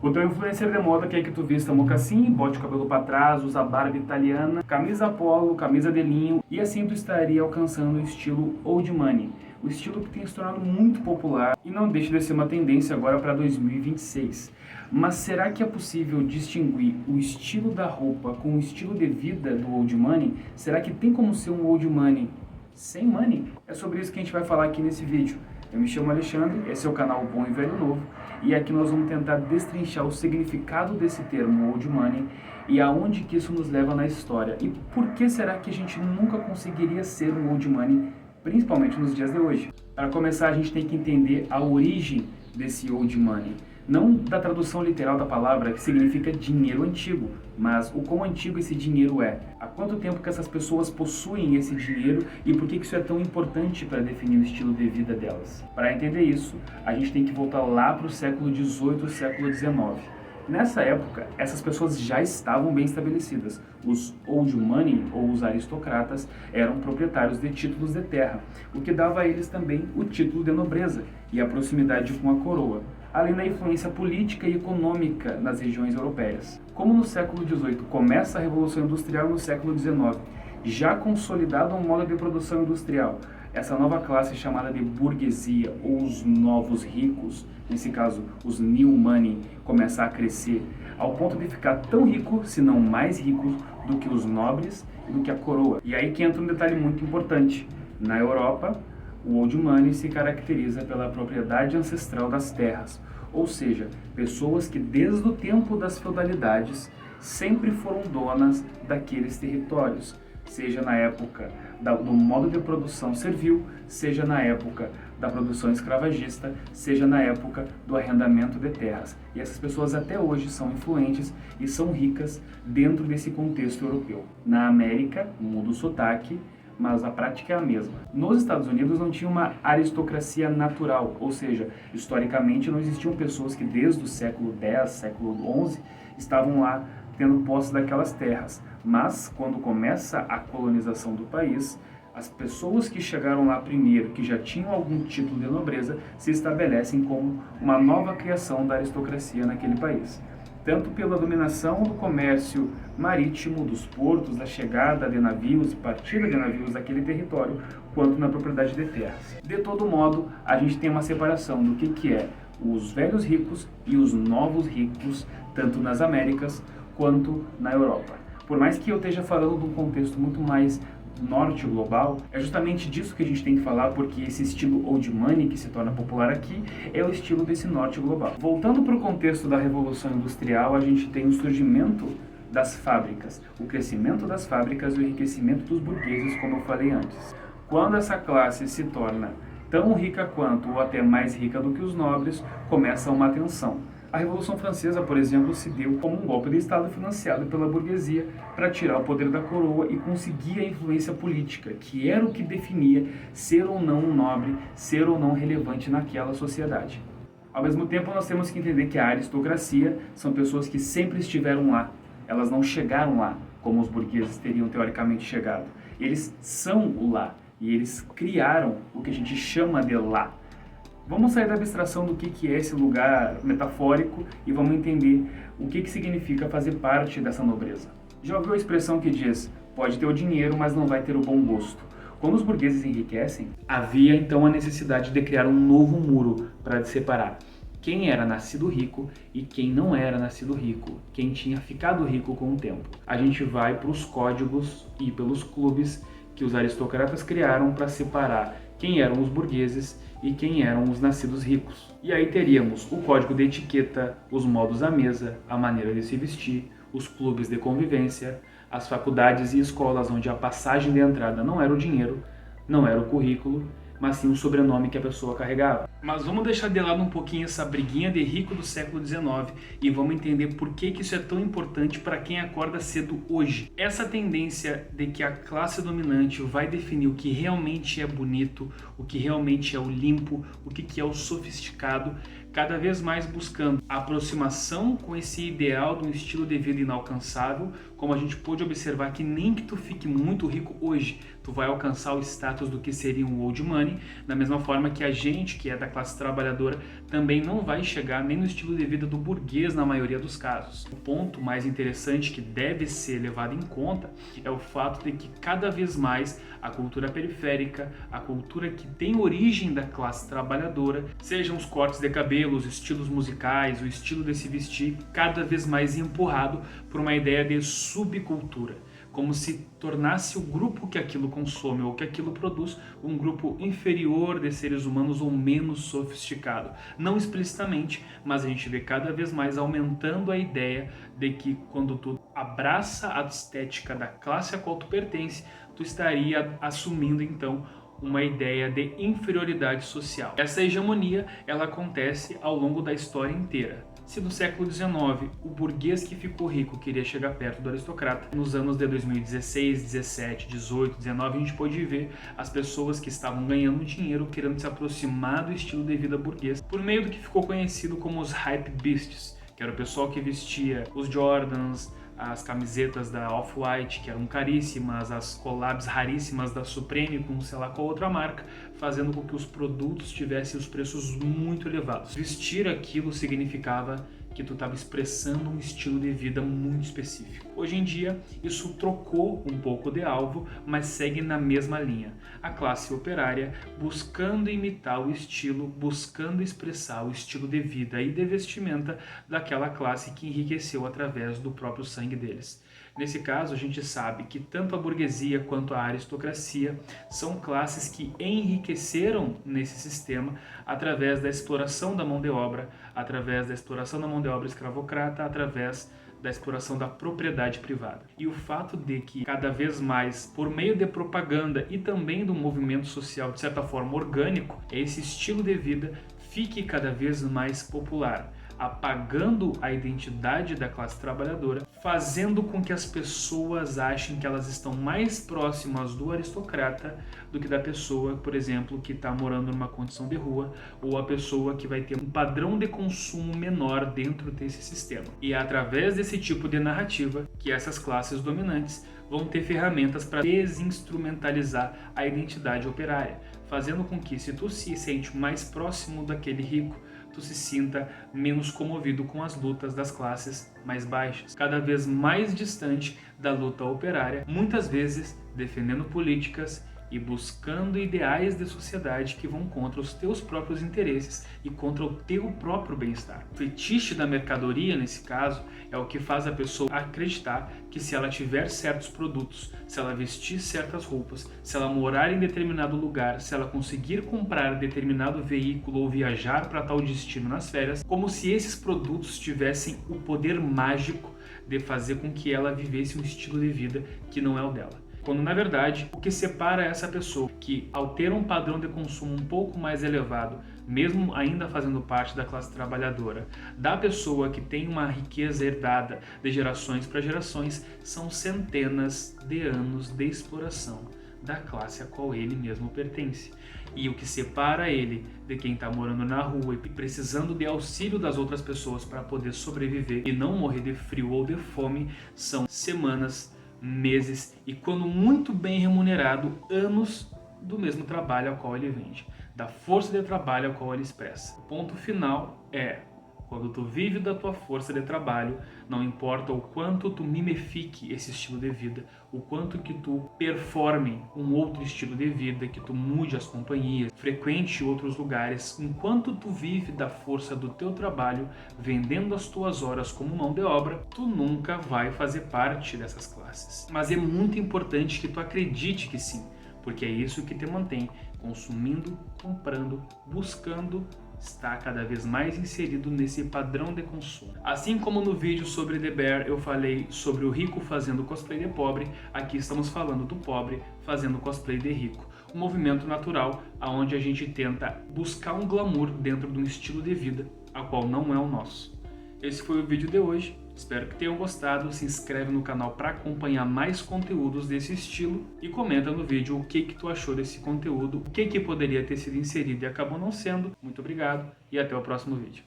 O teu influencer de moda quer que tu vista mocassim, bote o cabelo para trás, usa barba italiana, camisa polo, camisa de linho, e assim tu estaria alcançando o estilo old money. O estilo que tem se tornado muito popular e não deixa de ser uma tendência agora para 2026. Mas será que é possível distinguir o estilo da roupa com o estilo de vida do old money? Será que tem como ser um old money sem money? É sobre isso que a gente vai falar aqui nesse vídeo. Eu me chamo Alexandre, esse é o canal Bom e Velho Novo, e aqui nós vamos tentar destrinchar o significado desse termo old money e aonde que isso nos leva na história. E por que será que a gente nunca conseguiria ser um old money, principalmente nos dias de hoje? Para começar, a gente tem que entender a origem desse old money. Não da tradução literal da palavra, que significa dinheiro antigo, mas o quão antigo esse dinheiro é. Há quanto tempo que essas pessoas possuem esse dinheiro e por que isso é tão importante para definir o estilo de vida delas. Para entender isso, a gente tem que voltar lá para o século XVIII, século XIX. Nessa época, essas pessoas já estavam bem estabelecidas. Os old money, ou os aristocratas, eram proprietários de títulos de terra, o que dava a eles também o título de nobreza e a proximidade com a coroa, além da influência política e econômica nas regiões europeias. Como no século XVIII começa a Revolução Industrial, no século XIX, já consolidado um modo de produção industrial, essa nova classe chamada de burguesia, ou os novos ricos, nesse caso os new money, começa a crescer, ao ponto de ficar tão rico, se não mais rico, do que os nobres e do que a coroa. E aí que entra um detalhe muito importante. Na Europa, o old money se caracteriza pela propriedade ancestral das terras, ou seja, pessoas que desde o tempo das feudalidades sempre foram donas daqueles territórios, seja na época do modo de produção servil, seja na época da produção escravagista, seja na época do arrendamento de terras. E essas pessoas até hoje são influentes e são ricas dentro desse contexto europeu. Na América, muda o sotaque, mas a prática é a mesma. Nos Estados Unidos não tinha uma aristocracia natural, ou seja, historicamente não existiam pessoas que desde o século X, século XI, estavam lá tendo posse daquelas terras. Mas quando começa a colonização do país, as pessoas que chegaram lá primeiro, que já tinham algum título de nobreza, se estabelecem como uma nova criação da aristocracia naquele país. Tanto pela dominação do comércio marítimo, dos portos, da chegada de navios e partida de navios daquele território, quanto na propriedade de terras. De todo modo, a gente tem uma separação do que é os velhos ricos e os novos ricos, tanto nas Américas quanto na Europa. Por mais que eu esteja falando de um contexto muito mais norte global, é justamente disso que a gente tem que falar, porque esse estilo old money que se torna popular aqui é o estilo desse norte global. Voltando para o contexto da Revolução Industrial, a gente tem o surgimento das fábricas, o crescimento das fábricas e o enriquecimento dos burgueses, como eu falei antes. Quando essa classe se torna tão rica quanto ou até mais rica do que os nobres, começa uma tensão. A Revolução Francesa, por exemplo, se deu como um golpe de Estado financiado pela burguesia para tirar o poder da coroa e conseguir a influência política, que era o que definia ser ou não um nobre, ser ou não relevante naquela sociedade. Ao mesmo tempo, nós temos que entender que a aristocracia são pessoas que sempre estiveram lá. Elas não chegaram lá, como os burgueses teriam teoricamente chegado. Eles são o lá, e eles criaram o que a gente chama de lá. Vamos sair da abstração do que é esse lugar metafórico e vamos entender o que significa fazer parte dessa nobreza. Já ouviu a expressão que diz, pode ter o dinheiro, mas não vai ter o bom gosto? Quando os burgueses enriquecem, havia então a necessidade de criar um novo muro para separar quem era nascido rico e quem não era nascido rico, quem tinha ficado rico com o tempo. A gente vai para os códigos e pelos clubes que os aristocratas criaram para separar quem eram os burgueses e quem eram os nascidos ricos. E aí teríamos o código de etiqueta, os modos à mesa, a maneira de se vestir, os clubes de convivência, as faculdades e escolas onde a passagem de entrada não era o dinheiro, não era o currículo, mas sim o sobrenome que a pessoa carregava. Mas vamos deixar de lado um pouquinho essa briguinha de rico do século XIX e vamos entender por que isso é tão importante para quem acorda cedo hoje. Essa tendência de que a classe dominante vai definir o que realmente é bonito, o que realmente é o limpo, o que é o sofisticado, cada vez mais buscando a aproximação com esse ideal de um estilo de vida inalcançável, como a gente pôde observar que nem que tu fique muito rico hoje, tu vai alcançar o status do que seria um old money, da mesma forma que a gente, que é da classe trabalhadora, também não vai chegar nem no estilo de vida do burguês na maioria dos casos. O ponto mais interessante que deve ser levado em conta é o fato de que cada vez mais a cultura periférica, a cultura que tem origem da classe trabalhadora, sejam os cortes de cabelo, os estilos musicais, o estilo de se vestir, cada vez mais empurrado por uma ideia de subcultura, como se tornasse o grupo que aquilo consome ou que aquilo produz um grupo inferior de seres humanos ou menos sofisticado. Não explicitamente, mas a gente vê cada vez mais aumentando a ideia de que quando tu abraça a estética da classe a qual tu pertence, tu estaria assumindo então uma ideia de inferioridade social. Essa hegemonia, ela acontece ao longo da história inteira. Se no século XIX o burguês que ficou rico queria chegar perto do aristocrata, nos anos de 2016, 17, 18, 19 a gente pôde ver as pessoas que estavam ganhando dinheiro querendo se aproximar do estilo de vida burguês por meio do que ficou conhecido como os hype beasts, que era o pessoal que vestia os Jordans, as camisetas da Off-White, que eram caríssimas, as collabs raríssimas da Supreme com sei lá qual outra marca, fazendo com que os produtos tivessem os preços muito elevados. Vestir aquilo significava que tu estava expressando um estilo de vida muito específico. Hoje em dia, isso trocou um pouco de alvo, mas segue na mesma linha. A classe operária buscando imitar o estilo, buscando expressar o estilo de vida e de vestimenta daquela classe que enriqueceu através do próprio sangue deles. Nesse caso, a gente sabe que tanto a burguesia quanto a aristocracia são classes que enriqueceram nesse sistema através da exploração da mão de obra, através da exploração da mão de obra escravocrata, através da exploração da propriedade privada. E o fato de que cada vez mais, por meio de propaganda e também do movimento social de certa forma orgânico, esse estilo de vida fique cada vez mais popular, apagando a identidade da classe trabalhadora, fazendo com que as pessoas achem que elas estão mais próximas do aristocrata do que da pessoa, por exemplo, que está morando numa condição de rua, ou a pessoa que vai ter um padrão de consumo menor dentro desse sistema. E é através desse tipo de narrativa que essas classes dominantes vão ter ferramentas para desinstrumentalizar a identidade operária, fazendo com que, se tu se sente mais próximo daquele rico, tu se sinta menos comovido com as lutas das classes mais baixas, cada vez mais distante da luta operária, muitas vezes defendendo políticas e buscando ideais de sociedade que vão contra os teus próprios interesses e contra o teu próprio bem-estar. O fetiche da mercadoria, nesse caso, é o que faz a pessoa acreditar que se ela tiver certos produtos, se ela vestir certas roupas, se ela morar em determinado lugar, se ela conseguir comprar determinado veículo ou viajar para tal destino nas férias, como se esses produtos tivessem o poder mágico de fazer com que ela vivesse um estilo de vida que não é o dela. Quando, na verdade, o que separa essa pessoa que, ao ter um padrão de consumo um pouco mais elevado, mesmo ainda fazendo parte da classe trabalhadora, da pessoa que tem uma riqueza herdada de gerações para gerações, são centenas de anos de exploração da classe a qual ele mesmo pertence. E o que separa ele de quem está morando na rua e precisando de auxílio das outras pessoas para poder sobreviver e não morrer de frio ou de fome são semanas, meses e, quando muito bem remunerado, anos do mesmo trabalho ao qual ele vende, da força de trabalho ao qual ele expressa. O ponto final é: quando tu vive da tua força de trabalho, não importa o quanto tu mimefique esse estilo de vida, o quanto que tu performe um outro estilo de vida, que tu mude as companhias, frequente outros lugares, enquanto tu vive da força do teu trabalho, vendendo as tuas horas como mão de obra, tu nunca vai fazer parte dessas classes. Mas é muito importante que tu acredite que sim, porque é isso que te mantém consumindo, comprando, buscando, está cada vez mais inserido nesse padrão de consumo. Assim como no vídeo sobre The Bear eu falei sobre o rico fazendo cosplay de pobre, aqui estamos falando do pobre fazendo cosplay de rico. Um movimento natural onde a gente tenta buscar um glamour dentro de um estilo de vida, a qual não é o nosso. Esse foi o vídeo de hoje. Espero que tenham gostado. Se inscreve no canal para acompanhar mais conteúdos desse estilo e comenta no vídeo o que tu achou desse conteúdo, o que poderia ter sido inserido e acabou não sendo. Muito obrigado e até o próximo vídeo.